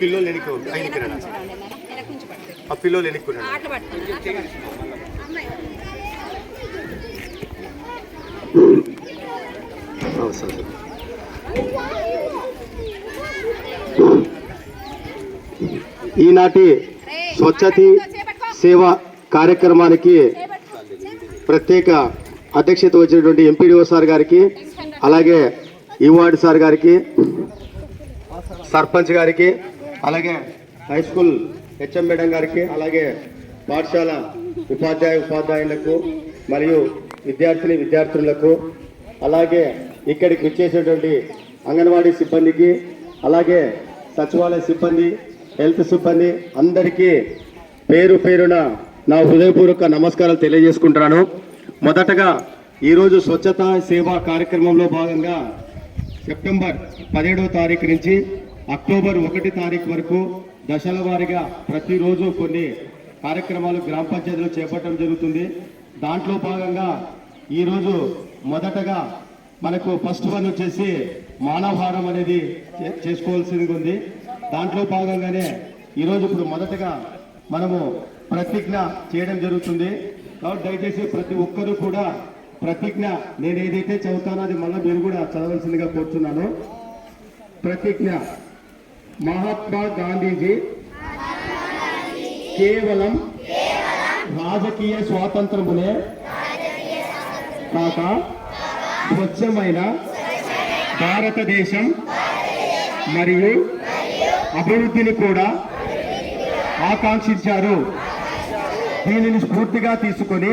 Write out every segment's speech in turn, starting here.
పిల్లలు ఆ పిల్లలు ఎన్నుకున్నాడు. ఈనాటి స్వచ్ఛత సేవ కార్యక్రమానికి ప్రత్యేక అధ్యక్షత వచ్చినటువంటి ఎంపీడీఓ సార్ గారికి, అలాగే ఈవార్డు సార్ గారికి, సర్పంచ్ గారికి, అలాగే హై స్కూల్ హెచ్ఎం మేడం గారికి, అలాగే పాఠశాల ఉపాధ్యాయులకు మరియు విద్యార్థులకు, అలాగే ఇక్కడికి వచ్చేసినటువంటి అంగన్వాడీ సిబ్బందికి, అలాగే సచివాలయ సిబ్బంది, హెల్త్ సిబ్బంది అందరికీ పేరు పేరున నా హృదయపూర్వక నమస్కారాలు తెలియజేసుకుంటున్నాను. మొదటగా ఈరోజు స్వచ్ఛత సేవా కార్యక్రమంలో భాగంగా సెప్టెంబర్ 17వ తారీఖు నుంచి అక్టోబర్ 1 తారీఖు వరకు దశల వారీగా ప్రతిరోజు కొన్ని కార్యక్రమాలు గ్రామ పంచాయతీలో చేపట్టడం జరుగుతుంది. దాంట్లో భాగంగా ఈరోజు మొదటగా మనకు ఫస్ట్ వన్ వచ్చేసి మానవహారం అనేది చేసుకోవాల్సింది ఉంది. దాంట్లో భాగంగానే ఈరోజు ఇప్పుడు మొదటగా మనము ప్రతిజ్ఞ చేయడం జరుగుతుంది. కాబట్టి దయచేసి ప్రతి ఒక్కరూ కూడా ప్రతిజ్ఞ నేను ఏదైతే చదువుతానో అది మళ్ళీ మీరు కూడా చదవాల్సిందిగా కోరుతున్నాను. ప్రతిజ్ఞ. మహాత్మా గాంధీజీ కేవలం రాజకీయ స్వాతంత్రమునే కాక స్వచ్ఛమైన భారతదేశం మరియు అభివృద్ధిని కూడా ఆకాంక్షించారు. దీనిని స్ఫూర్తిగా తీసుకొని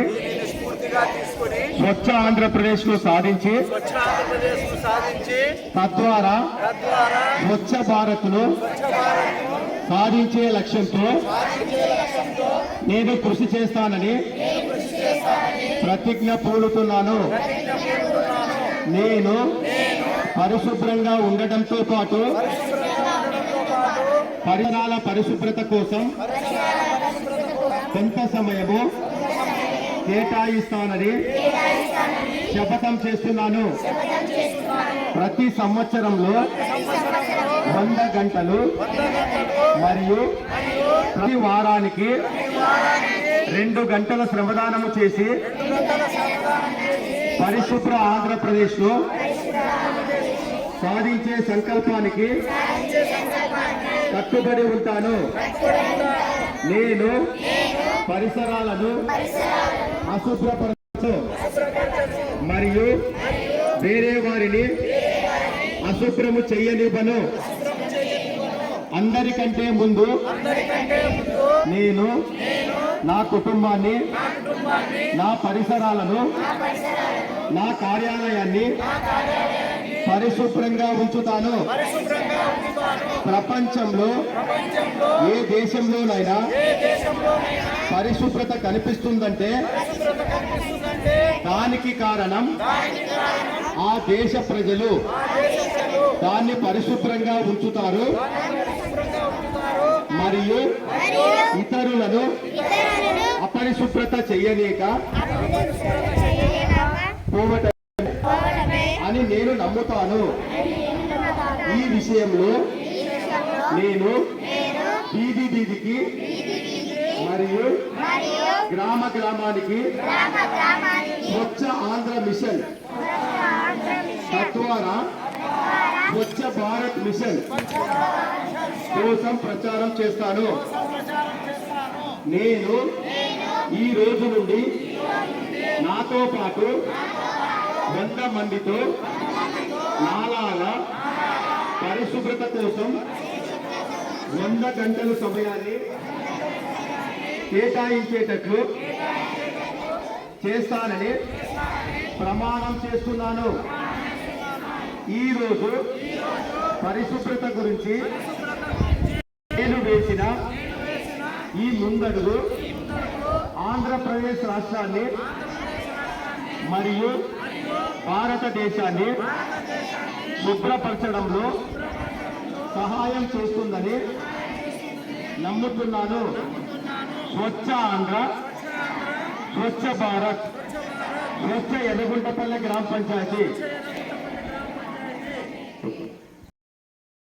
స్వచ్ఛ ఆంధ్రప్రదేశ్ ను సాధించి తద్వారా స్వచ్ఛ భారత్ ను సాధించే లక్ష్యంతో నేను కృషి చేస్తానని ప్రతిజ్ఞ పూనుతున్నాను. నేను పరిశుభ్రంగా ఉండటంతో పాటు పరిసరాల పరిశుభ్రత కోసం కొంత సమయము కేటాయిస్తానని శపథం చేస్తున్నాను. ప్రతి సంవత్సరంలో 100 గంటలు మరియు ప్రతి వారానికి 2 గంటల శ్రమదానము చేసి పరిశుభ్ర ఆంధ్రప్రదేశ్ లో సాధించే సంకల్పానికి కట్టుబడి ఉంటాను. నేను పరిసరాలను అశుభ్రపరచు మరియు వేరే వారిని అశుభ్రము చెయ్యనివ్వను. అందరికంటే ముందు నేను నా కుటుంబాన్ని, నా పరిసరాలను, నా కార్యాలయాన్ని పరిశుభ్రంగా ఉంచుతాను. ప్రపంచంలో ఏ దేశంలోనైనా పరిశుభ్రత కనిపిస్తుందంటే దానికి కారణం ఆ దేశ ప్రజలు దాన్ని పరిశుభ్రంగా ఉంచుతారు మరియు ఇతరులను అపరిశుభ్రత చెయ్యలేక పోవటం అని నేను నమ్ముతాను. ఈ విషయంలో నేను వీధికి మరియు గ్రామానికి స్వచ్ఛ ఆంధ్ర మిషన్ తద్వారా స్వచ్ఛ భారత్ మిషన్ కోసం ప్రచారం చేస్తాను. నేను ఈ రోజు నుండి నాతో పాటు 100 మందితో నాలాల పరిశుభ్రత కోసం 100 గంటల సమయాన్ని కేటాయించేటట్లు చేస్తానని ప్రమాణం చేస్తున్నాను. ఈరోజు పరిశుభ్రత గురించి నేను వేసిన ఈ ముందడుగు ఆంధ్రప్రదేశ్ రాష్ట్రాన్ని మరియు భారతదేశాన్ని శుభ్రపరచడంలో సహాయం చేస్తుందని నమ్ముతున్నాను. స్వచ్ఛ ఆంధ్ర, స్వచ్ఛ భారత్, స్వచ్ఛ ఎర్రగుంటపల్లె గ్రామ పంచాయతీ